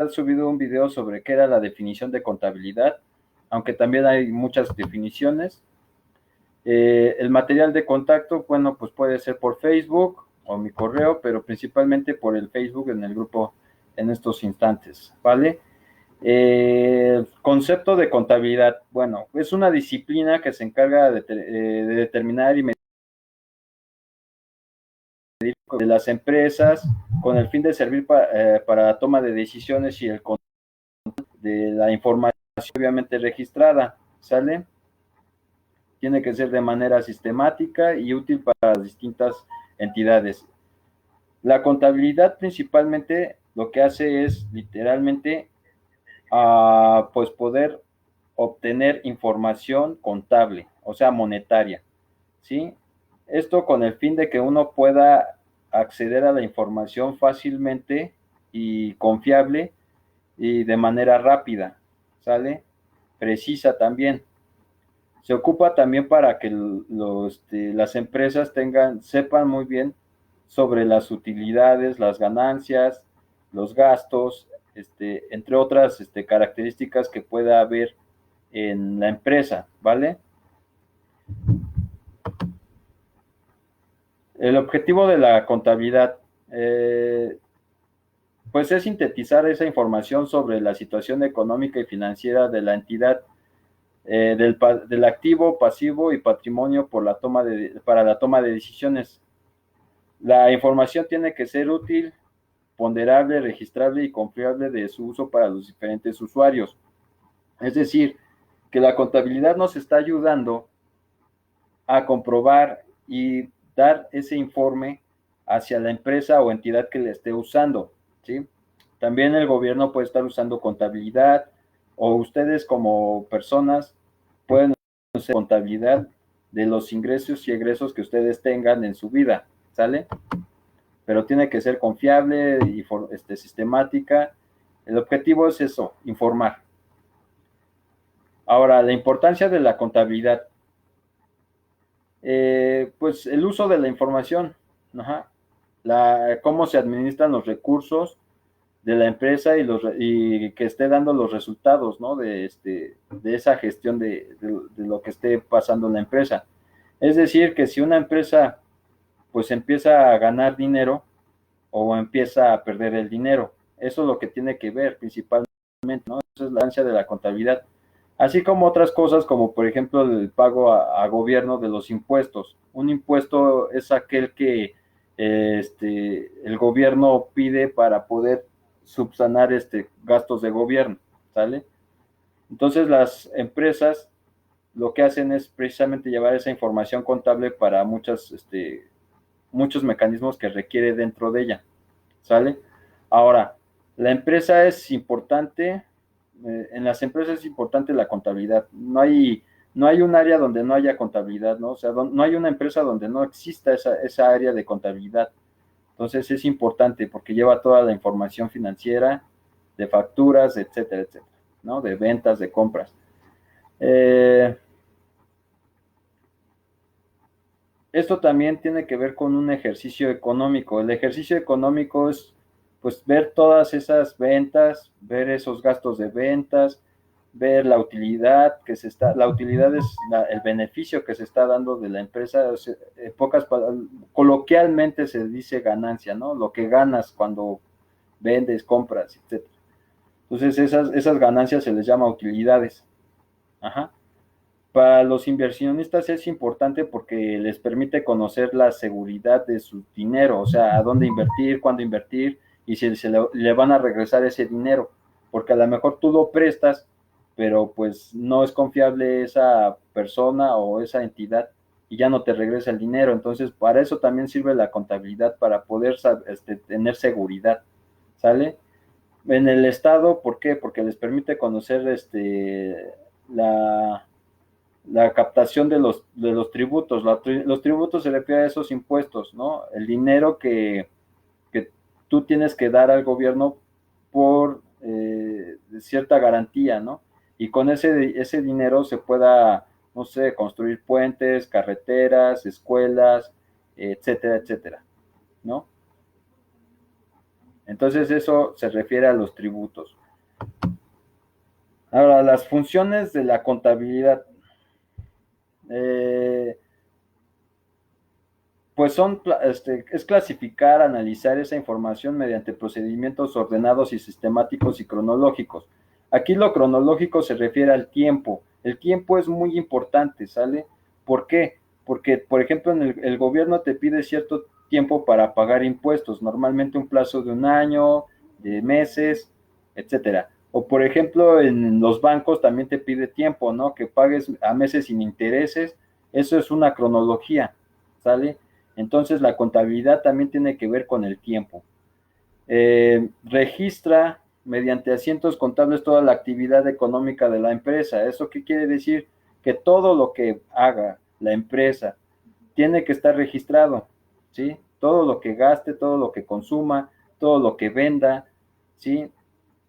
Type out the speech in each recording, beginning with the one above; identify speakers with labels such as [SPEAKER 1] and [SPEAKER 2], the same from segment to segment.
[SPEAKER 1] subido un video sobre qué era la definición de contabilidad, aunque también hay muchas definiciones. El material de contacto, bueno, pues puede ser por Facebook o mi correo, pero principalmente por el Facebook en el grupo en estos instantes, ¿vale? Concepto de contabilidad, bueno, es una disciplina que se encarga de determinar y medir de las empresas con el fin de servir para la toma de decisiones y el control de la información obviamente registrada, ¿sale? Tiene que ser de manera sistemática y útil para las distintas entidades. La contabilidad principalmente lo que hace es literalmente pues poder obtener información contable, o sea, monetaria, ¿sí? Esto con el fin de que uno pueda acceder a la información fácilmente y confiable y de manera rápida, ¿sale? Precisa también. Se ocupa también para que las empresas sepan muy bien sobre las utilidades, las ganancias, los gastos, entre otras características que pueda haber en la empresa, ¿vale? El objetivo de la contabilidad, pues es sintetizar esa información sobre la situación económica y financiera de la entidad, del activo, pasivo y patrimonio para la toma de decisiones. La información tiene que ser útil, ponderable, registrable y confiable de su uso para los diferentes usuarios. Es decir, que la contabilidad nos está ayudando a comprobar y dar ese informe hacia la empresa o entidad que le esté usando, ¿sí? También el gobierno puede estar usando contabilidad, o ustedes como personas pueden usar contabilidad de los ingresos y egresos que ustedes tengan en su vida, ¿sale? Pero tiene que ser confiable y sistemática. El objetivo es eso, informar. Ahora, la importancia de la contabilidad. Pues el uso de la información, ajá, cómo se administran los recursos de la empresa y que esté dando los resultados, ¿no? De esa gestión de lo que esté pasando en la empresa. Es decir, que si una empresa pues empieza a ganar dinero o empieza a perder el dinero, eso es lo que tiene que ver principalmente, ¿no? Esa es la ganancia de la contabilidad. Así como otras cosas, como por ejemplo el pago a gobierno de los impuestos. Un impuesto es aquel que el gobierno pide para poder subsanar gastos de gobierno, ¿sale? Entonces las empresas lo que hacen es precisamente llevar esa información contable para muchos mecanismos que requiere dentro de ella, ¿sale? Ahora, la empresa es importante, en las empresas es importante la contabilidad. No hay un área donde no haya contabilidad, ¿no? O sea, no hay una empresa donde no exista esa área de contabilidad. Entonces es importante porque lleva toda la información financiera, de facturas, etcétera, etcétera, ¿no? De ventas, de compras. Esto también tiene que ver con un ejercicio económico. El ejercicio económico es pues ver todas esas ventas, ver esos gastos de ventas, ver la utilidad la utilidad es el beneficio que se está dando de la empresa. Coloquialmente se dice ganancia, ¿no? Lo que ganas cuando vendes, compras, etcétera. Entonces esas ganancias se les llama utilidades. Ajá. Para los inversionistas es importante porque les permite conocer la seguridad de su dinero, o sea, a dónde invertir, cuándo invertir y si le van a regresar ese dinero, porque a lo mejor tú lo prestas, pero pues no es confiable esa persona o esa entidad y ya no te regresa el dinero. Entonces, para eso también sirve la contabilidad, para poder tener seguridad, ¿sale? En el Estado, ¿por qué? Porque les permite conocer la captación de los tributos. Los tributos se refiere a esos impuestos, ¿no? El dinero que tú tienes que dar al gobierno por cierta garantía, ¿no? Y con ese dinero se pueda, no sé, construir puentes, carreteras, escuelas, etcétera, etcétera, ¿no? Entonces eso se refiere a los tributos. Ahora, las funciones de la contabilidad. Pues es clasificar, analizar esa información mediante procedimientos ordenados y sistemáticos y cronológicos. Aquí lo cronológico se refiere al tiempo. El tiempo es muy importante, ¿sale? ¿Por qué? Porque, por ejemplo, el gobierno te pide cierto tiempo para pagar impuestos, normalmente un plazo de un año, de meses, etcétera. O, por ejemplo, en los bancos también te pide tiempo, ¿no? Que pagues a meses sin intereses. Eso es una cronología, ¿sale? Entonces la contabilidad también tiene que ver con el tiempo. Registra mediante asientos contables toda la actividad económica de la empresa. ¿Eso qué quiere decir? Que todo lo que haga la empresa tiene que estar registrado, ¿sí? Todo lo que gaste, todo lo que consuma, todo lo que venda, ¿sí?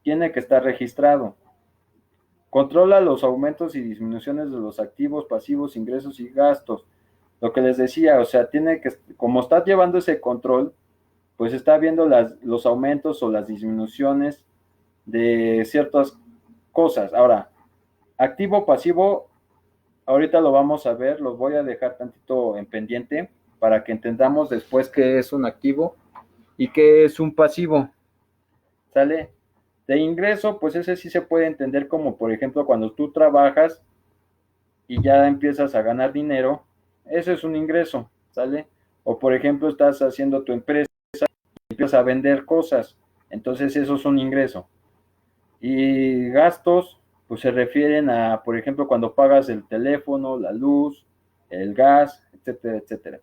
[SPEAKER 1] Tiene que estar registrado. Controla los aumentos y disminuciones de los activos, pasivos, ingresos y gastos. Lo que les decía, o sea, tiene que, como está llevando ese control, pues está viendo los aumentos o las disminuciones de ciertas cosas. Ahora, activo, pasivo, ahorita lo vamos a ver, los voy a dejar tantito en pendiente para que entendamos después qué es un activo y qué es un pasivo. ¿Sale? De ingreso, pues ese sí se puede entender como, por ejemplo, cuando tú trabajas y ya empiezas a ganar dinero, eso es un ingreso, ¿sale? O por ejemplo, estás haciendo tu empresa y empiezas a vender cosas, entonces eso es un ingreso. Y gastos, pues se refieren a, por ejemplo, cuando pagas el teléfono, la luz, el gas, etcétera, etcétera.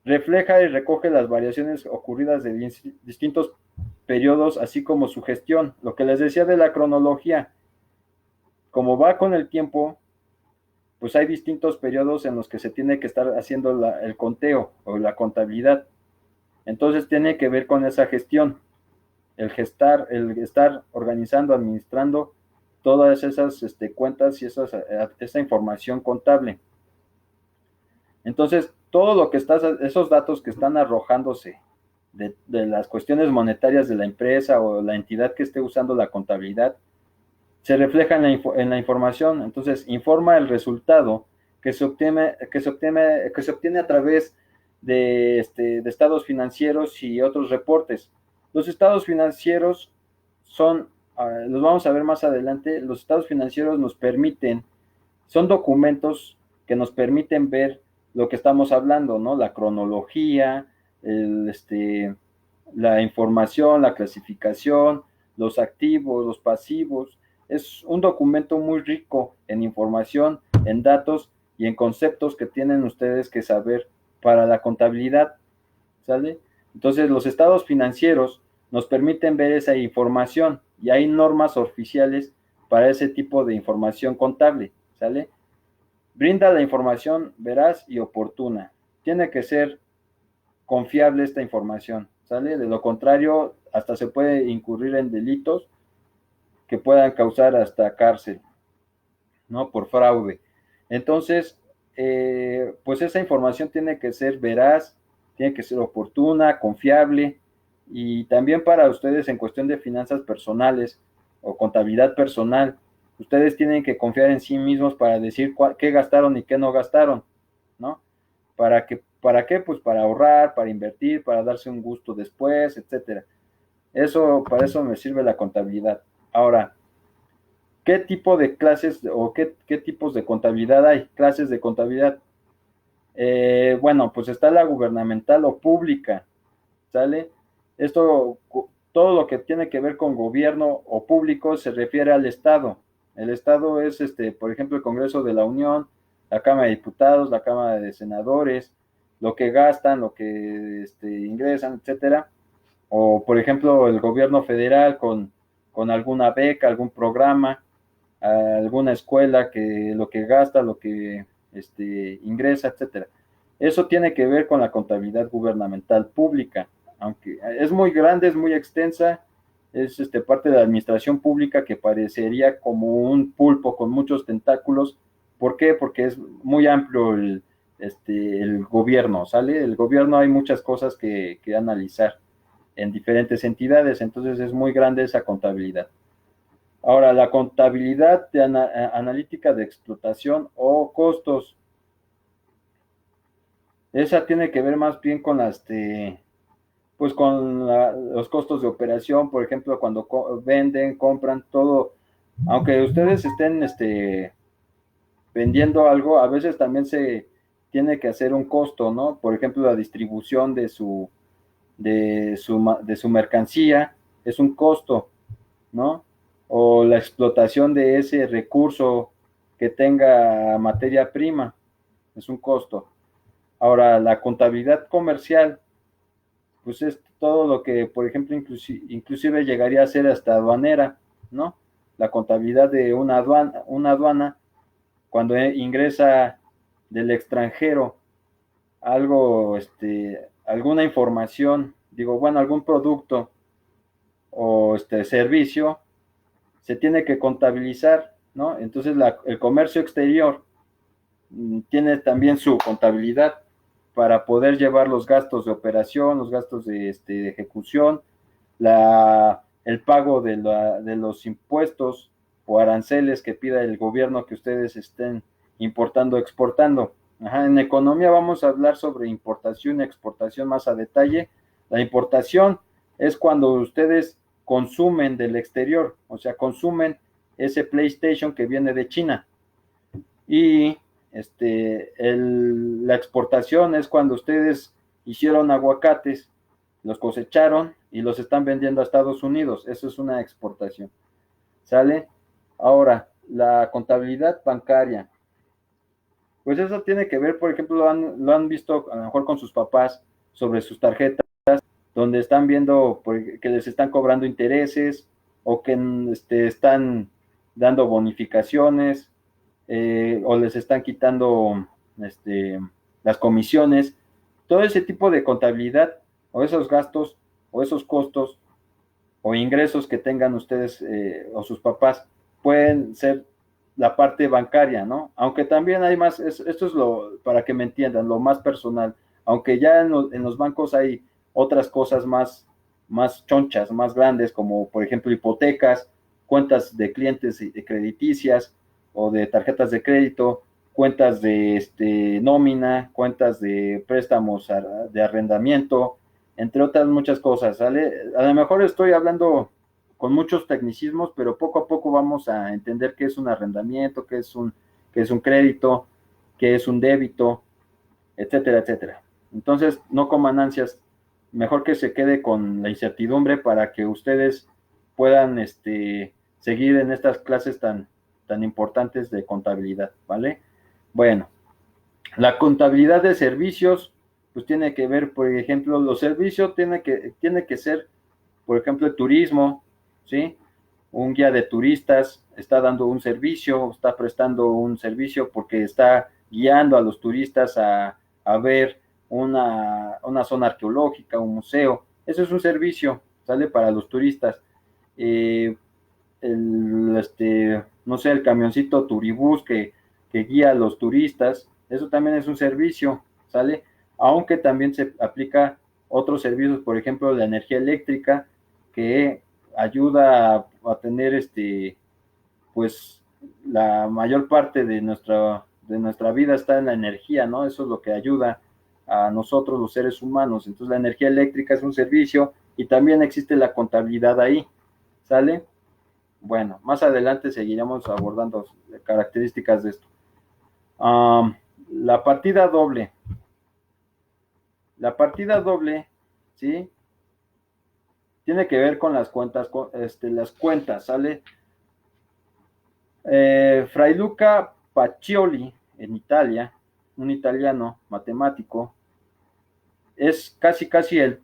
[SPEAKER 1] Refleja y recoge las variaciones ocurridas de distintos periodos, así como su gestión. Lo que les decía de la cronología, como va con el tiempo, pues hay distintos periodos en los que se tiene que estar haciendo el conteo o la contabilidad. Entonces tiene que ver con esa gestión, el estar organizando, administrando todas esas cuentas y esa información contable. Entonces, todo lo que esos datos que están arrojándose de las cuestiones monetarias de la empresa o la entidad que esté usando la contabilidad, se refleja en la información. Entonces, informa el resultado que se obtiene a través de estados financieros y otros reportes. Los estados financieros los vamos a ver más adelante, los estados financieros son documentos que nos permiten ver lo que estamos hablando, ¿no? La cronología, la información, la clasificación, los activos, los pasivos. Es un documento muy rico en información, en datos y en conceptos que tienen ustedes que saber para la contabilidad, ¿sale? Entonces, los estados financieros nos permiten ver esa información y hay normas oficiales para ese tipo de información contable, ¿sale? Brinda la información veraz y oportuna. Tiene que ser confiable esta información, ¿sale? De lo contrario, hasta se puede incurrir en delitos que puedan causar hasta cárcel, ¿no? Por fraude. Entonces, pues esa información tiene que ser veraz, tiene que ser oportuna, confiable, y también para ustedes en cuestión de finanzas personales o contabilidad personal, ustedes tienen que confiar en sí mismos para decir qué gastaron y qué no gastaron, ¿no? ¿Para qué? Pues para ahorrar, para invertir, para darse un gusto después, etcétera. Para eso me sirve la contabilidad. Ahora, ¿qué tipo de clases o qué tipos de contabilidad hay? Clases de contabilidad. Bueno, pues está la gubernamental o pública, ¿sale? Esto, todo lo que tiene que ver con gobierno o público se refiere al Estado. El Estado es, por ejemplo, el Congreso de la Unión, la Cámara de Diputados, la Cámara de Senadores, lo que gastan, lo que ingresan, etcétera. O, por ejemplo, el gobierno federal con alguna beca, algún programa, alguna escuela que lo que gasta, lo que ingresa, etcétera. Eso tiene que ver con la contabilidad gubernamental pública, aunque es muy grande, es muy extensa, es parte de la administración pública que parecería como un pulpo con muchos tentáculos. ¿Por qué? Porque es muy amplio el gobierno, ¿sale? El gobierno hay muchas cosas que analizar. en diferentes entidades, entonces es muy grande esa contabilidad. Ahora, la contabilidad de analítica de explotación o costos, esa tiene que ver más bien con las pues con los costos de operación, por ejemplo, cuando venden, compran, todo, aunque ustedes estén vendiendo algo, a veces también se tiene que hacer un costo, ¿no? Por ejemplo, la distribución de su mercancía es un costo, ¿no? O la explotación de ese recurso que tenga materia prima es un costo. Ahora, la contabilidad comercial, pues es todo lo que, por ejemplo, inclusive llegaría a ser hasta aduanera, ¿no? La contabilidad de una aduana cuando ingresa del extranjero algo, alguna información, digo, bueno, algún producto o servicio, se tiene que contabilizar, ¿no? Entonces el comercio exterior tiene también su contabilidad para poder llevar los gastos de operación, los gastos de ejecución, el pago de los impuestos o aranceles que pida el gobierno que ustedes estén importando o exportando. Ajá, en economía vamos a hablar sobre importación y exportación más a detalle. La importación es cuando ustedes consumen del exterior, o sea, consumen ese PlayStation que viene de China. Y la exportación es cuando ustedes hicieron aguacates, los cosecharon y los están vendiendo a Estados Unidos. Eso es una exportación. ¿Sale? Ahora, la contabilidad bancaria. Pues eso tiene que ver, por ejemplo, lo han visto a lo mejor con sus papás sobre sus tarjetas, donde están viendo que les están cobrando intereses o que están dando bonificaciones, o les están quitando las comisiones. Todo ese tipo de contabilidad o esos gastos o esos costos o ingresos que tengan ustedes o sus papás pueden ser la parte bancaria, ¿no? Aunque también hay más, esto es para que me entiendan, lo más personal, aunque ya en los bancos hay otras cosas más chonchas, más grandes, como por ejemplo hipotecas, cuentas de clientes crediticias o de tarjetas de crédito, cuentas de nómina, cuentas de préstamos de arrendamiento, entre otras muchas cosas, ¿sale? A lo mejor estoy hablando con muchos tecnicismos, pero poco a poco vamos a entender qué es un arrendamiento, qué es un crédito, qué es un débito, etcétera, etcétera. Entonces, no coman ansias, mejor que se quede con la incertidumbre para que ustedes puedan seguir en estas clases tan importantes de contabilidad, ¿vale? Bueno, la contabilidad de servicios, pues tiene que ver, por ejemplo, los servicios tiene que ser, por ejemplo, el turismo, ¿sí? Un guía de turistas está dando un servicio, está prestando un servicio porque está guiando a los turistas a ver una zona arqueológica, un museo. Eso es un servicio, sale para los turistas. Eh, no sé, el camioncito turibús que guía a los turistas, eso también es un servicio, ¿sale? Aunque también se aplica otros servicios, por ejemplo, la energía eléctrica, que ayuda a tener pues la mayor parte de nuestra vida está en la energía, ¿no? Eso es lo que ayuda a nosotros los seres humanos. Entonces la energía eléctrica es un servicio y también existe la contabilidad ahí, ¿sale? Bueno, más adelante seguiremos abordando características de esto. La partida doble. La partida doble, ¿sí? Tiene que ver con las cuentas, ¿sale? Fray Luca Pacioli, en Italia, un italiano matemático, es casi el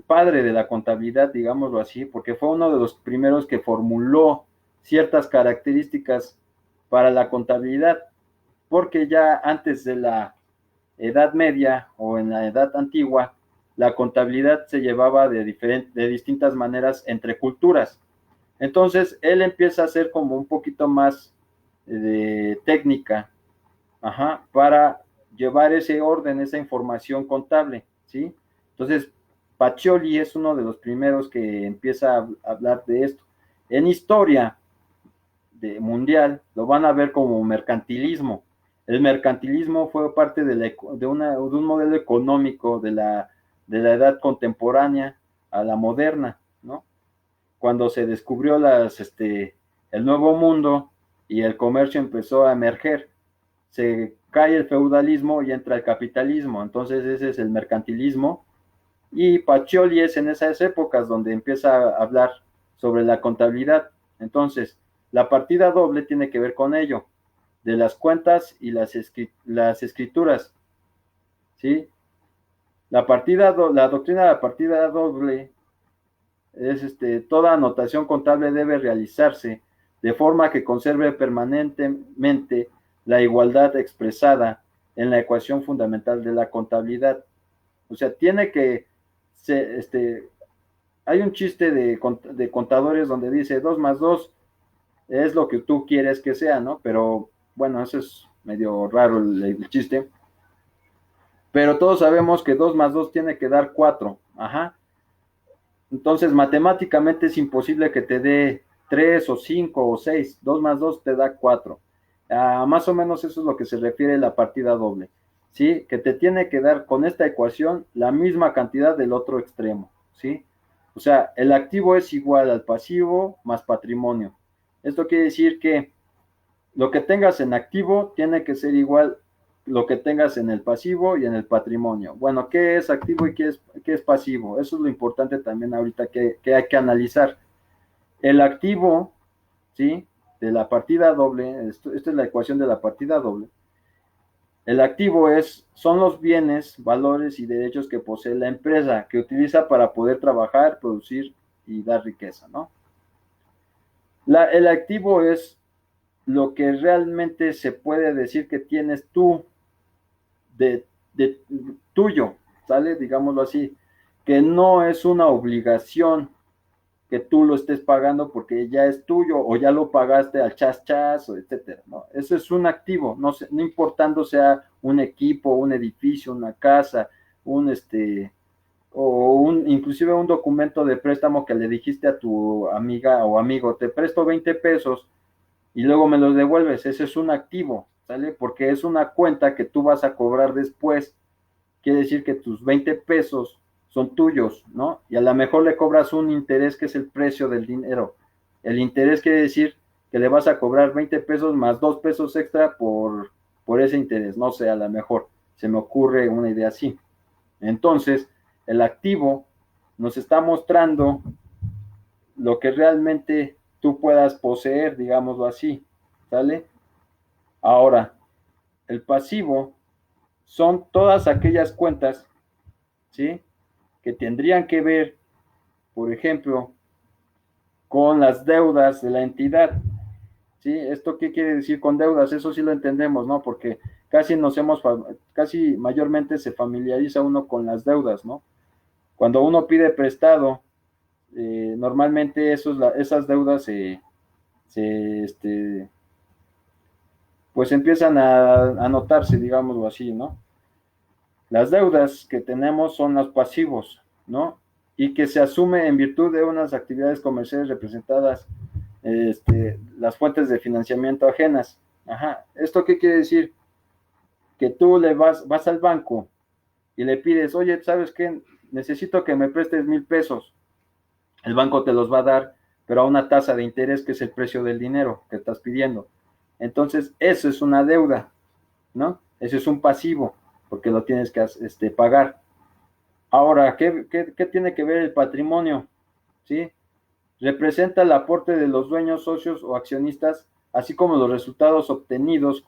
[SPEAKER 1] padre de la contabilidad, digámoslo así, porque fue uno de los primeros que formuló ciertas características para la contabilidad, porque ya antes de la Edad Media o en la Edad Antigua, la contabilidad se llevaba de distintas maneras entre culturas. Entonces, él empieza a hacer como un poquito más de técnica, para llevar ese orden, esa información contable, ¿sí? Entonces, Pacioli es uno de los primeros que empieza a hablar de esto. En historia mundial lo van a ver como mercantilismo. El mercantilismo fue parte de un modelo económico de la edad contemporánea a la moderna, ¿no? Cuando se descubrió el nuevo mundo y el comercio empezó a emerger, se cae el feudalismo y entra el capitalismo. Entonces ese es el mercantilismo, y Pacioli es en esas épocas donde empieza a hablar sobre la contabilidad. Entonces, la partida doble tiene que ver con ello, de las cuentas y las escrituras, ¿sí? La doctrina de la partida doble es toda anotación contable debe realizarse de forma que conserve permanentemente la igualdad expresada en la ecuación fundamental de la contabilidad. O sea, tiene que hay un chiste de contadores donde dice 2 más 2 es lo que tú quieres que sea, ¿no? Pero bueno, eso es medio raro el chiste. Pero todos sabemos que 2 más 2 tiene que dar 4. Ajá. Entonces, matemáticamente es imposible que te dé 3 o 5 o 6. 2 más 2 te da 4. Más o menos eso es lo que se refiere a la partida doble. ¿Sí? Que te tiene que dar con esta ecuación la misma cantidad del otro extremo. ¿Sí? O sea, el activo es igual al pasivo más patrimonio. Esto quiere decir que lo que tengas en activo tiene que ser igual lo que tengas en el pasivo y en el patrimonio. Bueno, ¿qué es activo y qué es pasivo? Eso es lo importante también ahorita que hay que analizar. El activo, ¿sí? De la partida doble, esta es la ecuación de la partida doble. El activo son los bienes, valores y derechos que posee la empresa, que utiliza para poder trabajar, producir y dar riqueza, ¿no? El activo es lo que realmente se puede decir que tienes tú de tuyo, ¿sale? Digámoslo así, que no es una obligación que tú lo estés pagando porque ya es tuyo o ya lo pagaste al chas chas, etcétera, ¿no? Eso es un activo, no importando sea un equipo, un edificio, una casa, inclusive un documento de préstamo que le dijiste a tu amiga o amigo, te presto 20 pesos y luego me los devuelves, ese es un activo, ¿sale? Porque es una cuenta que tú vas a cobrar después, quiere decir que tus 20 pesos son tuyos, ¿no? Y a lo mejor le cobras un interés que es el precio del dinero. El interés quiere decir que le vas a cobrar 20 pesos más 2 pesos extra por ese interés, no sé, a lo mejor se me ocurre una idea así. Entonces, el activo nos está mostrando lo que realmente tú puedas poseer, digámoslo así, ¿sale? Ahora, el pasivo son todas aquellas cuentas, ¿sí? Que tendrían que ver, por ejemplo, con las deudas de la entidad, ¿sí? ¿Esto qué quiere decir con deudas? Eso sí lo entendemos, ¿no? Porque casi mayormente se familiariza uno con las deudas, ¿no? Cuando uno pide prestado, normalmente esas deudas pues empiezan a notarse, digámoslo así, ¿no? Las deudas que tenemos son los pasivos, ¿no? Y que se asume en virtud de unas actividades comerciales representadas, las fuentes de financiamiento ajenas. Ajá. ¿Esto qué quiere decir? Que tú vas al banco y le pides, oye, ¿sabes qué? Necesito que me prestes 1,000 pesos. El banco te los va a dar, pero a una tasa de interés que es el precio del dinero que estás pidiendo. Entonces, eso es una deuda, ¿no? Eso es un pasivo, porque lo tienes que pagar. Ahora, ¿qué tiene que ver el patrimonio? ¿Sí? Representa el aporte de los dueños, socios o accionistas, así como los resultados obtenidos,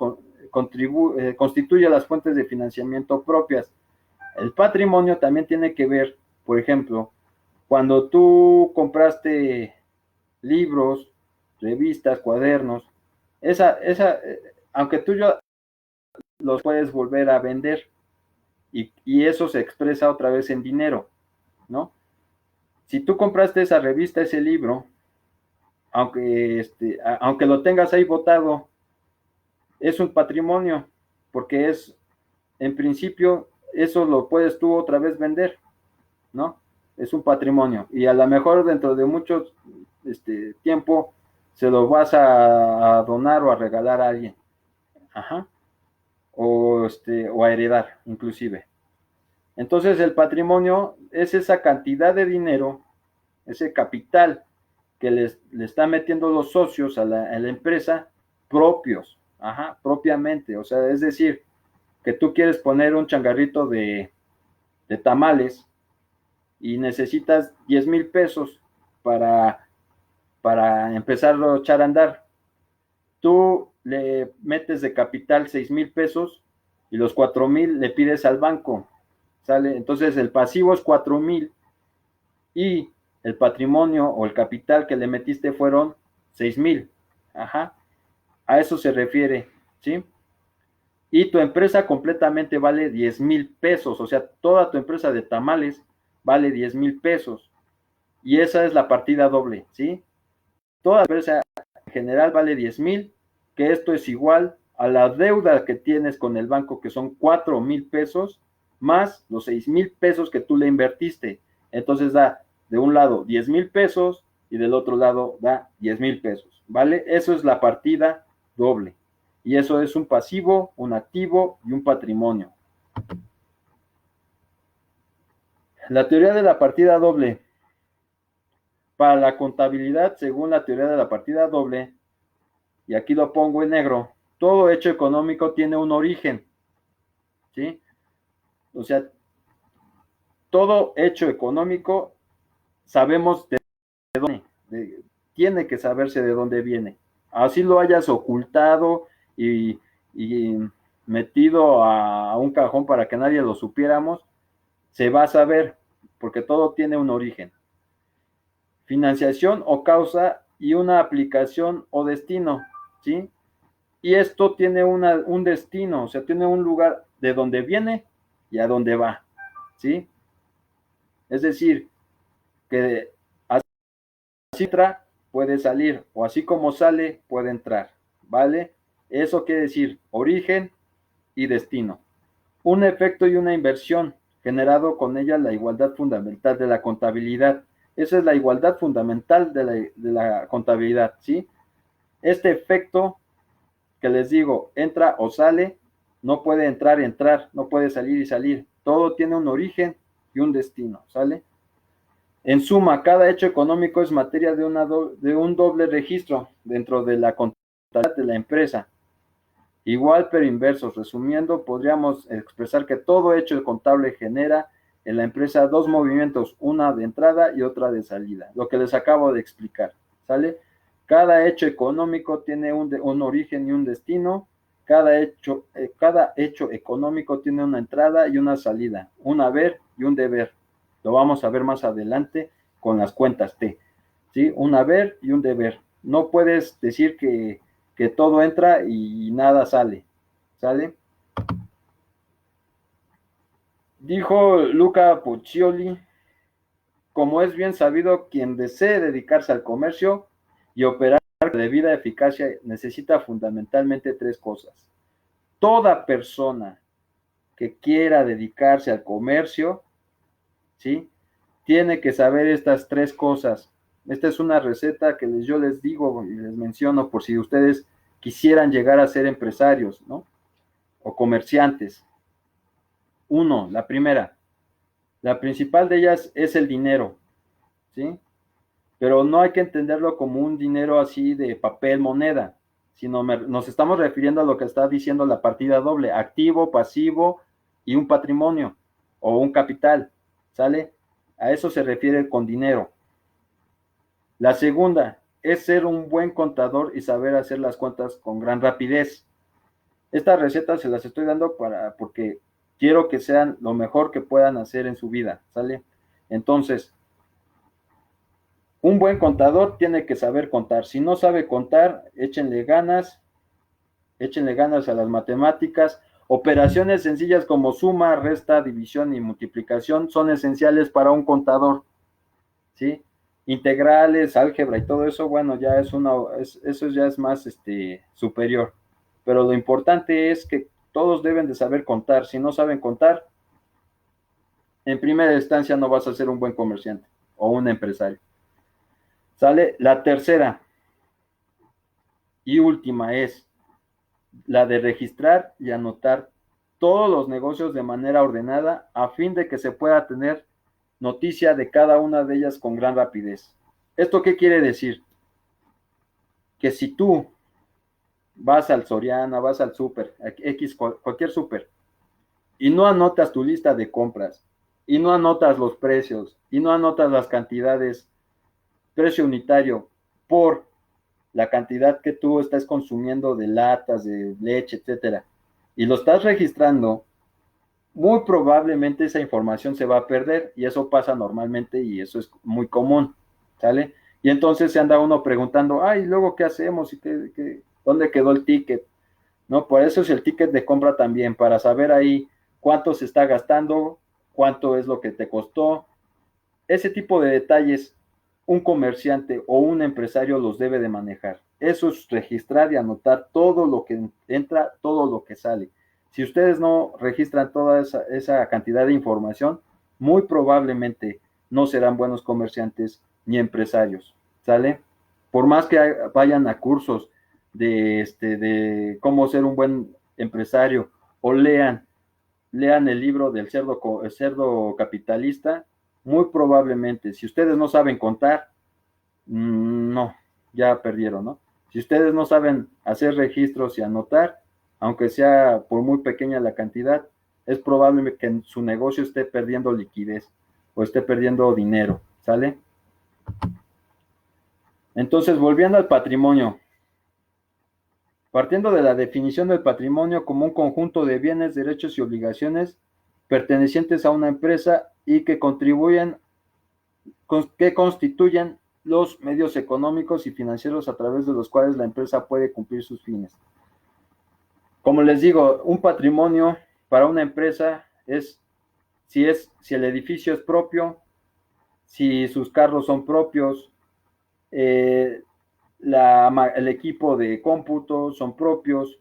[SPEAKER 1] constituye las fuentes de financiamiento propias. El patrimonio también tiene que ver, por ejemplo, cuando tú compraste libros, revistas, cuadernos, aunque tú los puedes volver a vender y eso se expresa otra vez en dinero, ¿no? Si tú compraste esa revista, ese libro, aunque lo tengas ahí botado, es un patrimonio, porque en principio, eso lo puedes tú otra vez vender, ¿no? es un patrimonio, y a lo mejor dentro de mucho tiempo se lo vas a donar o a regalar a alguien, ajá, o a heredar, inclusive. Entonces el patrimonio es esa cantidad de dinero, ese capital que le está metiendo los socios a la empresa propios, ajá, propiamente, o sea, es decir, que tú quieres poner un changarrito de tamales y necesitas 10,000 pesos para, para empezarlo a echar a andar. Tú le metes de capital 6,000 pesos y los 4,000 le pides al banco, ¿sale? Entonces el pasivo es 4,000 y el patrimonio o el capital que le metiste fueron 6,000. Ajá, a eso se refiere, ¿sí? Y tu empresa completamente vale 10,000 pesos, o sea, toda tu empresa de tamales vale 10,000 pesos. Y esa es la partida doble, ¿sí? Toda la empresa en general vale 10,000, que esto es igual a la deuda que tienes con el banco, que son 4,000 pesos, más los 6,000 pesos que tú le invertiste. Entonces da de un lado 10,000 pesos y del otro lado da 10,000 pesos, ¿vale? Eso es la partida doble. Y eso es un pasivo, un activo y un patrimonio. La teoría de la partida doble. Para la contabilidad, según la teoría de la partida doble, y aquí lo pongo en negro, todo hecho económico tiene un origen, ¿sí? O sea, todo hecho económico sabemos de dónde, tiene que saberse de dónde viene. Así lo hayas ocultado y metido a un cajón para que nadie lo supiéramos, se va a saber, porque todo tiene un origen. Financiación o causa y una aplicación o destino, ¿sí? Y esto tiene un destino, o sea, tiene un lugar de donde viene y a dónde va, ¿sí? Es decir, que así entra, puede salir, o así como sale, puede entrar, ¿vale? Eso quiere decir origen y destino. Un efecto y una inversión, generado con ella la igualdad fundamental de la contabilidad. Esa es la igualdad fundamental de la contabilidad, ¿sí? Este efecto que les digo, entra o sale, no puede entrar y entrar, no puede salir y salir. Todo tiene un origen y un destino, ¿sale? En suma, cada hecho económico es materia de un doble registro dentro de la contabilidad de la empresa. Igual pero inversos. Resumiendo, podríamos expresar que todo hecho contable genera en la empresa dos movimientos, una de entrada y otra de salida, lo que les acabo de explicar, ¿sale? Cada hecho económico tiene un origen y un destino, cada hecho económico tiene una entrada y una salida, un haber y un deber. Lo vamos a ver más adelante con las cuentas T, ¿sí? Un haber y un deber. No puedes decir que todo entra y nada sale, ¿sale? Dijo Luca Puccioli, como es bien sabido, quien desee dedicarse al comercio y operar de debida eficacia necesita fundamentalmente tres cosas. Toda persona que quiera dedicarse al comercio, ¿sí? Tiene que saber estas tres cosas. Esta es una receta que yo les digo y les menciono por si ustedes quisieran llegar a ser empresarios, ¿no? O comerciantes. Uno, la primera, la principal de ellas es el dinero, ¿sí? Pero no hay que entenderlo como un dinero así de papel, moneda, sino nos estamos refiriendo a lo que está diciendo la partida doble, activo, pasivo y un patrimonio o un capital, ¿sale? A eso se refiere con dinero. La segunda es ser un buen contador y saber hacer las cuentas con gran rapidez. Estas recetas se las estoy dando porque quiero que sean lo mejor que puedan hacer en su vida, ¿sale? Entonces, un buen contador tiene que saber contar. Si no sabe contar, échenle ganas a las matemáticas. Operaciones sencillas como suma, resta, división y multiplicación son esenciales para un contador, ¿sí? Integrales, álgebra y todo eso, bueno, ya eso ya es más superior. Pero lo importante es que todos deben de saber contar. Si no saben contar, en primera instancia no vas a ser un buen comerciante o un empresario. ¿Sale? La tercera y última es la de registrar y anotar todos los negocios de manera ordenada a fin de que se pueda tener noticia de cada una de ellas con gran rapidez. ¿Esto qué quiere decir? Que si tú vas al Soriana, vas al súper, X, cualquier súper, y no anotas tu lista de compras, y no anotas los precios, y no anotas las cantidades, precio unitario por la cantidad que tú estás consumiendo de latas, de leche, etcétera, y lo estás registrando, muy probablemente esa información se va a perder, y eso pasa normalmente, y eso es muy común, ¿sale? Y entonces se anda uno preguntando, ay, luego qué hacemos, y dónde quedó el ticket, ¿no? Por eso es el ticket de compra también, para saber ahí cuánto se está gastando, cuánto es lo que te costó. Ese tipo de detalles un comerciante o un empresario los debe de manejar. Eso es registrar y anotar todo lo que entra, todo lo que sale. Si ustedes no registran toda esa cantidad de información, muy probablemente no serán buenos comerciantes ni empresarios, ¿sale? Por más que vayan a cursos de cómo ser un buen empresario o lean el libro del cerdo capitalista, muy probablemente, si ustedes no saben contar, no, ya perdieron, ¿no? Si ustedes no saben hacer registros y anotar, aunque sea por muy pequeña la cantidad, es probable que su negocio esté perdiendo liquidez o esté perdiendo dinero, ¿sale? Entonces, volviendo al patrimonio, partiendo de la definición del patrimonio como un conjunto de bienes, derechos y obligaciones pertenecientes a una empresa y que constituyen los medios económicos y financieros a través de los cuales la empresa puede cumplir sus fines. Como les digo, un patrimonio para una empresa es si el edificio es propio, si sus carros son propios, el equipo de cómputo son propios,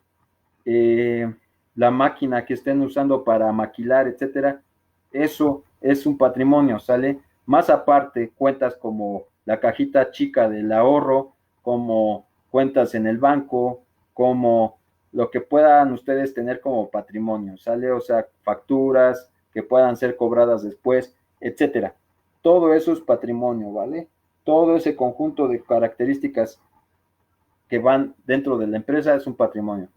[SPEAKER 1] la máquina que estén usando para maquilar, etcétera, eso es un patrimonio, ¿sale? Más aparte, cuentas como la cajita chica del ahorro, como cuentas en el banco, como lo que puedan ustedes tener como patrimonio, ¿sale? O sea, facturas que puedan ser cobradas después, etcétera. Todo eso es patrimonio, ¿vale? Todo ese conjunto de características que van dentro de la empresa es un patrimonio.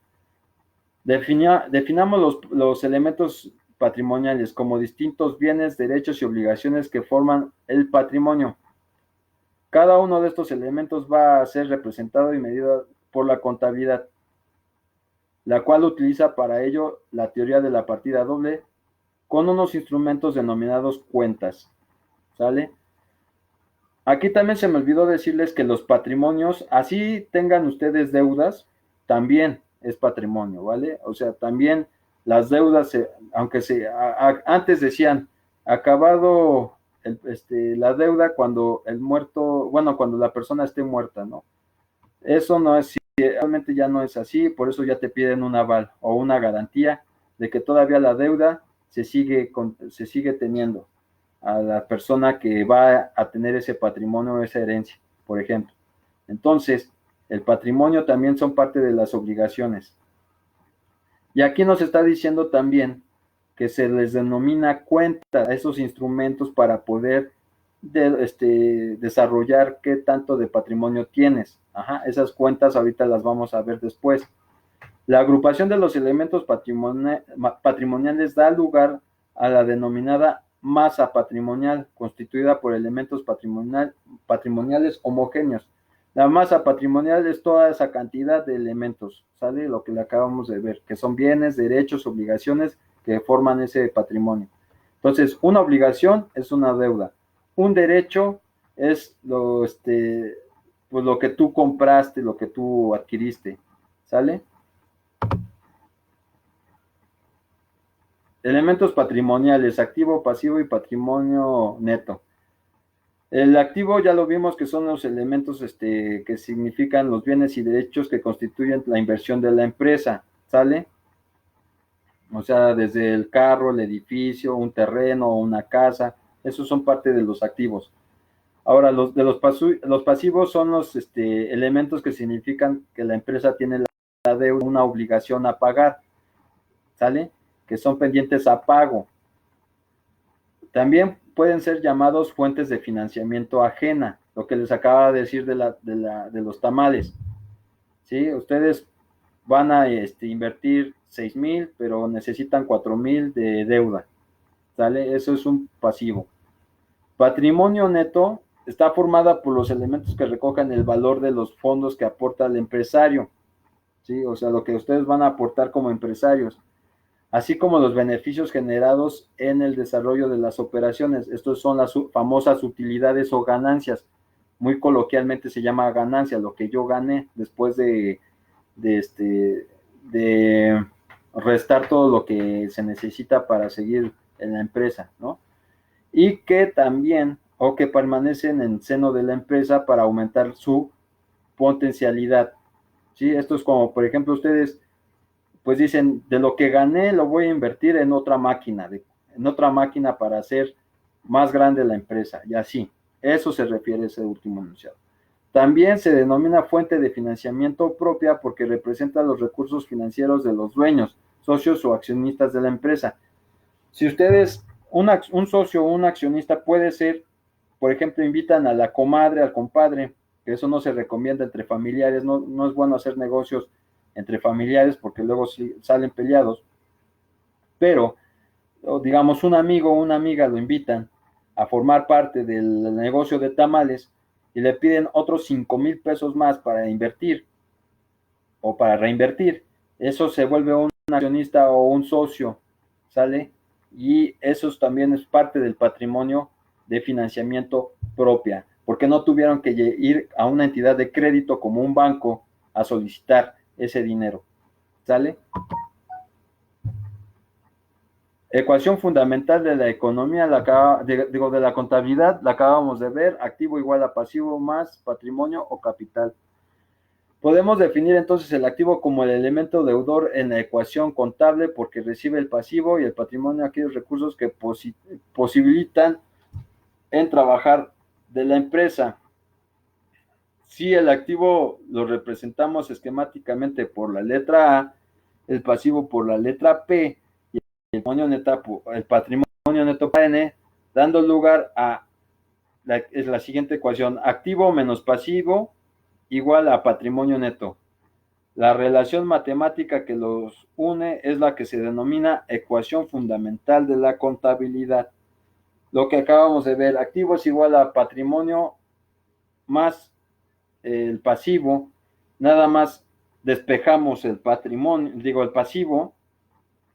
[SPEAKER 1] Definamos los elementos patrimoniales como distintos bienes, derechos y obligaciones que forman el patrimonio. Cada uno de estos elementos va a ser representado y medido por la contabilidad, la cual utiliza para ello la teoría de la partida doble con unos instrumentos denominados cuentas. ¿Sale? Aquí también se me olvidó decirles que los patrimonios, así tengan ustedes deudas, también es patrimonio, ¿vale? O sea, también las deudas, aunque antes decían, acabado la deuda cuando el muerto, bueno, cuando la persona esté muerta, ¿no? Eso no es, realmente ya no es así, por eso ya te piden un aval o una garantía de que todavía la deuda se sigue teniendo a la persona que va a tener ese patrimonio o esa herencia, por ejemplo. Entonces, el patrimonio también son parte de las obligaciones. Y aquí nos está diciendo también que se les denomina cuenta a esos instrumentos para poder desarrollar qué tanto de patrimonio tienes. Ajá, esas cuentas ahorita las vamos a ver después. La agrupación de los elementos patrimoniales da lugar a la denominada masa patrimonial, constituida por elementos patrimoniales homogéneos. La masa patrimonial es toda esa cantidad de elementos, ¿sale? Lo que le acabamos de ver, que son bienes, derechos, obligaciones que forman ese patrimonio. Entonces, una obligación es una deuda. Un derecho es pues lo que tú compraste, lo que tú adquiriste, ¿sale? Elementos patrimoniales, activo, pasivo y patrimonio neto. El activo ya lo vimos que son los elementos que significan los bienes y derechos que constituyen la inversión de la empresa, ¿sale? O sea, desde el carro, el edificio, un terreno, una casa, esos son parte de los activos. Ahora, los pasivos son los elementos que significan que la empresa tiene la deuda, una obligación a pagar, ¿sale? Que son pendientes a pago. También pueden ser llamados fuentes de financiamiento ajena, lo que les acaba de decir de los tamales, ¿sí? Ustedes van a invertir 6,000, pero necesitan 4,000 de deuda, ¿sale? Eso es un pasivo. Patrimonio neto está formada por los elementos que recogen el valor de los fondos que aporta el empresario, ¿sí? O sea, lo que ustedes van a aportar como empresarios, así como los beneficios generados en el desarrollo de las operaciones. Estos son las famosas utilidades o ganancias. Muy coloquialmente se llama ganancia, lo que yo gané después de restar todo lo que se necesita para seguir en la empresa, ¿no? Y que también, o que permanecen en el seno de la empresa para aumentar su potencialidad, ¿sí? Esto es como, por ejemplo, ustedes pues dicen, de lo que gané lo voy a invertir en otra máquina, en otra máquina para hacer más grande la empresa, y así. Eso se refiere a ese último enunciado. También se denomina fuente de financiamiento propia porque representa los recursos financieros de los dueños, socios o accionistas de la empresa. Si ustedes, un socio o un accionista puede ser, por ejemplo, invitan a la comadre, al compadre, que eso no se recomienda entre familiares, no es bueno hacer negocios entre familiares porque luego salen peleados, pero digamos un amigo o una amiga lo invitan a formar parte del negocio de tamales y le piden otros 5,000 pesos más para invertir o para reinvertir. Eso se vuelve un accionista o un socio, ¿sale? Y eso también es parte del patrimonio de financiamiento propia, porque no tuvieron que ir a una entidad de crédito como un banco a solicitar ese dinero, ¿sale? Ecuación fundamental de la economía, de la contabilidad, la acabamos de ver, activo igual a pasivo más patrimonio o capital. Podemos definir entonces el activo como el elemento deudor en la ecuación contable porque recibe el pasivo y el patrimonio aquellos recursos que posibilitan en trabajar de la empresa. Si el activo lo representamos esquemáticamente por la letra A, el pasivo por la letra P y el patrimonio neto por N, dando lugar a la siguiente ecuación: activo menos pasivo igual a patrimonio neto. La relación matemática que los une es la que se denomina ecuación fundamental de la contabilidad. Lo que acabamos de ver, activo es igual a patrimonio más el pasivo, nada más despejamos el patrimonio, digo el pasivo,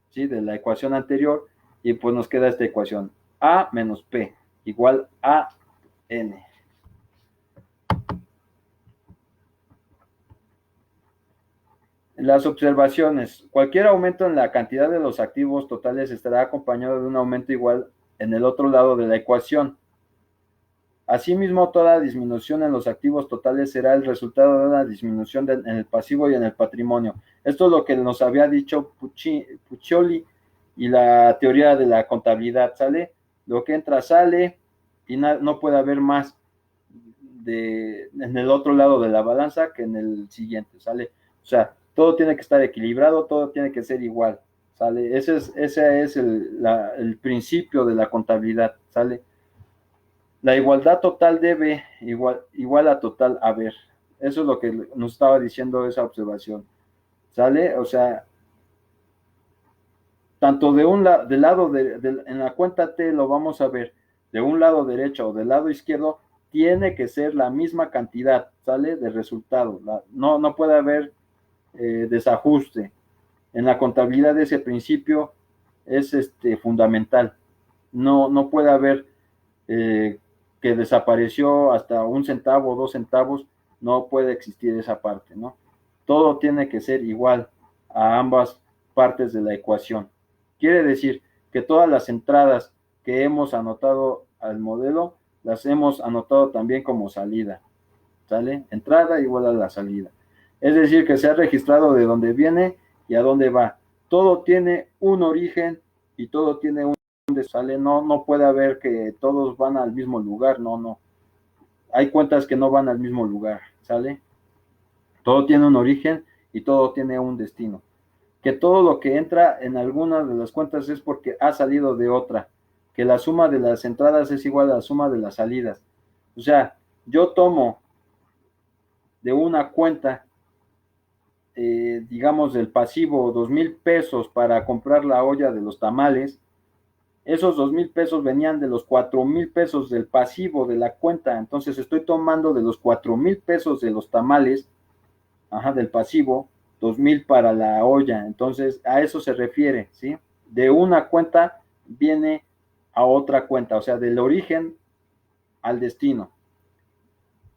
[SPEAKER 1] ¿sí? De la ecuación anterior, y pues nos queda esta ecuación, A menos P igual a N. Las observaciones. Cualquier aumento en la cantidad de los activos totales estará acompañado de un aumento igual en el otro lado de la ecuación. Asimismo, toda disminución en los activos totales será el resultado de una disminución en el pasivo y en el patrimonio. Esto es lo que nos había dicho Puccioli y la teoría de la contabilidad, ¿sale? Lo que entra sale y no puede haber más en el otro lado de la balanza que en el siguiente, ¿sale? O sea, todo tiene que estar equilibrado, todo tiene que ser igual, ¿sale? Ese es el principio de la contabilidad, ¿sale? La igualdad total debe igual a total haber. Eso es lo que nos estaba diciendo esa observación, ¿sale? O sea, tanto del lado en la cuenta T lo vamos a ver, de un lado derecho o del lado izquierdo, tiene que ser la misma cantidad, ¿sale? De resultado. No puede haber desajuste. En la contabilidad ese principio es fundamental. No puede haber que desapareció hasta 1 centavo, 2 centavos, no puede existir esa parte, ¿no? Todo tiene que ser igual a ambas partes de la ecuación. Quiere decir que todas las entradas que hemos anotado al modelo, las hemos anotado también como salida, ¿sale? Entrada igual a la salida. Es decir, que se ha registrado de dónde viene y a dónde va. todo tiene un origen y todo tiene un sale, no puede haber que todos van al mismo lugar, no. Hay cuentas que no van al mismo lugar, ¿sale? Todo tiene un origen y todo tiene un destino. Que todo lo que entra en alguna de las cuentas es porque ha salido de otra. Que la suma de las entradas es igual a la suma de las salidas. O sea, yo tomo de una cuenta, digamos, del pasivo 2,000 pesos para comprar la olla de los tamales. Esos 2,000 pesos venían de los 4,000 pesos del pasivo de la cuenta. Entonces estoy tomando de los 4,000 pesos de los tamales, del pasivo, 2,000 para la olla. Entonces a eso se refiere, ¿sí? De una cuenta viene a otra cuenta, o sea, del origen al destino.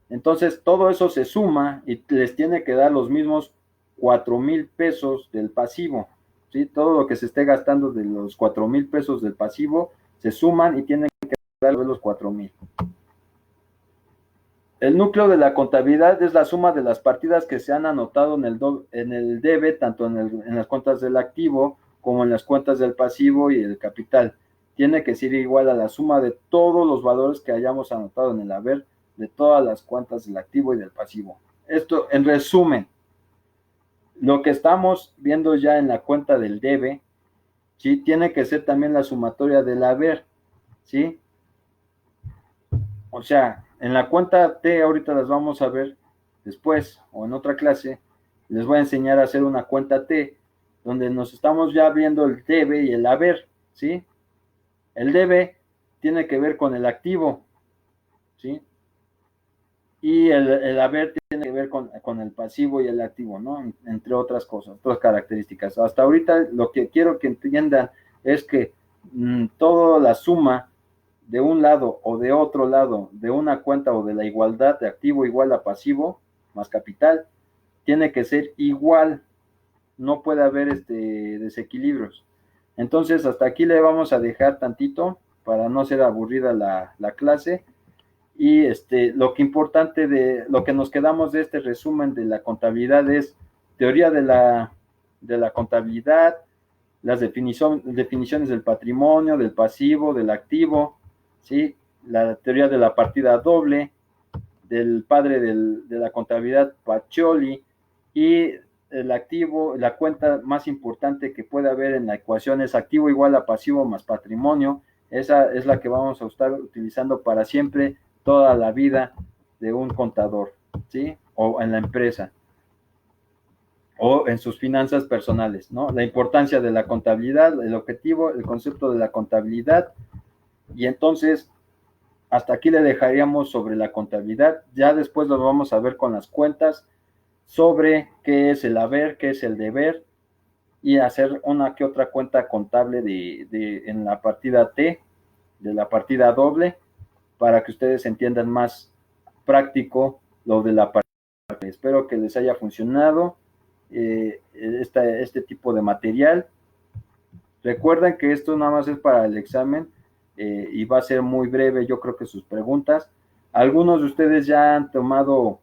[SPEAKER 1] Entonces todo eso se suma y les tiene que dar los mismos 4,000 pesos del pasivo, ¿sí? Todo lo que se esté gastando de los 4,000 pesos del pasivo se suman y tienen que dar los 4,000. El núcleo de la contabilidad es la suma de las partidas que se han anotado en el debe, tanto en las cuentas del activo como en las cuentas del pasivo y el capital. Tiene que ser igual a la suma de todos los valores que hayamos anotado en el haber de todas las cuentas del activo y del pasivo. Esto, en resumen, lo que estamos viendo ya en la cuenta del debe, ¿sí? Tiene que ser también la sumatoria del haber, ¿sí? O sea, en la cuenta T, ahorita las vamos a ver después o en otra clase, les voy a enseñar a hacer una cuenta T, donde nos estamos ya viendo el debe y el haber, ¿sí? El debe tiene que ver con el activo, ¿sí? Y el haber tiene que ver con el pasivo y el activo, ¿no? Entre otras cosas, otras características. Hasta ahorita lo que quiero que entiendan es que toda la suma de un lado o de otro lado de una cuenta o de la igualdad de activo igual a pasivo más capital tiene que ser igual, no puede haber desequilibrios. Entonces hasta aquí le vamos a dejar tantito para no ser aburrida la clase. Y lo que importante de lo que nos quedamos de este resumen de la contabilidad es teoría de la contabilidad, las definiciones del patrimonio, del pasivo, del activo, ¿sí? La teoría de la partida doble, del padre de la contabilidad Pacioli, y el activo, la cuenta más importante que puede haber en la ecuación es activo igual a pasivo más patrimonio. Esa es la que vamos a estar utilizando para siempre, toda la vida de un contador, ¿sí? O en la empresa, o en sus finanzas personales, ¿no? La importancia de la contabilidad, el objetivo, el concepto de la contabilidad. Y entonces, hasta aquí le dejaríamos sobre la contabilidad. Ya después lo vamos a ver con las cuentas, sobre qué es el haber, qué es el deber, y hacer una que otra cuenta contable en la partida T, de la partida doble, para que ustedes entiendan más práctico lo de la partida. Espero que les haya funcionado este tipo de material. Recuerden que esto nada más es para el examen y va a ser muy breve, yo creo que sus preguntas. Algunos de ustedes ya han tomado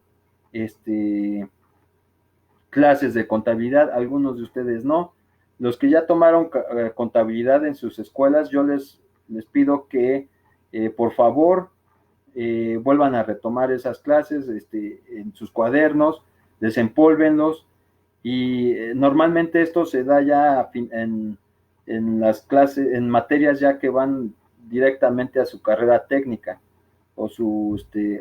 [SPEAKER 1] clases de contabilidad, algunos de ustedes no. Los que ya tomaron contabilidad en sus escuelas, yo les pido que por favor vuelvan a retomar esas clases en sus cuadernos, desempólvenlos, y normalmente esto se da ya en las clases, en materias ya que van directamente a su carrera técnica o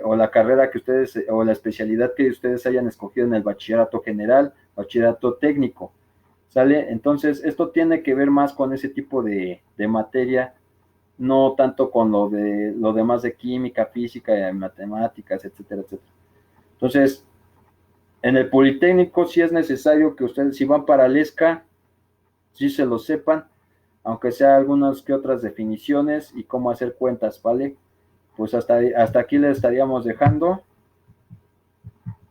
[SPEAKER 1] o la carrera que ustedes, o la especialidad que ustedes hayan escogido en el bachillerato general, bachillerato técnico, ¿sale? Entonces, esto tiene que ver más con ese tipo de materia, no tanto con lo demás de química, física, matemáticas, etcétera, etcétera. Entonces, en el Politécnico sí es necesario que ustedes, si van para el ESCA, sí se lo sepan, aunque sea algunas que otras definiciones y cómo hacer cuentas, ¿vale? Pues hasta aquí le estaríamos dejando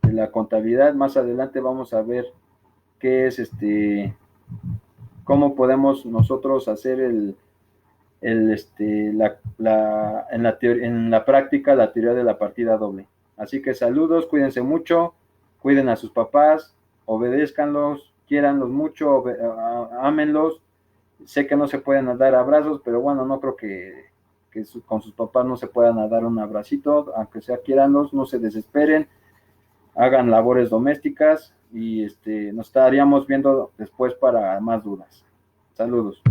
[SPEAKER 1] de la contabilidad. Más adelante vamos a ver qué es cómo podemos nosotros hacer en la práctica la teoría de la partida doble. Así que saludos, cuídense mucho, cuiden a sus papás, obedézcanlos, quiéranlos mucho, ámenlos. Sé que no se pueden dar abrazos, pero bueno, no creo que con sus papás no se puedan dar un abracito, aunque sea quiéranlos, no se desesperen, hagan labores domésticas y nos estaríamos viendo después para más dudas. Saludos.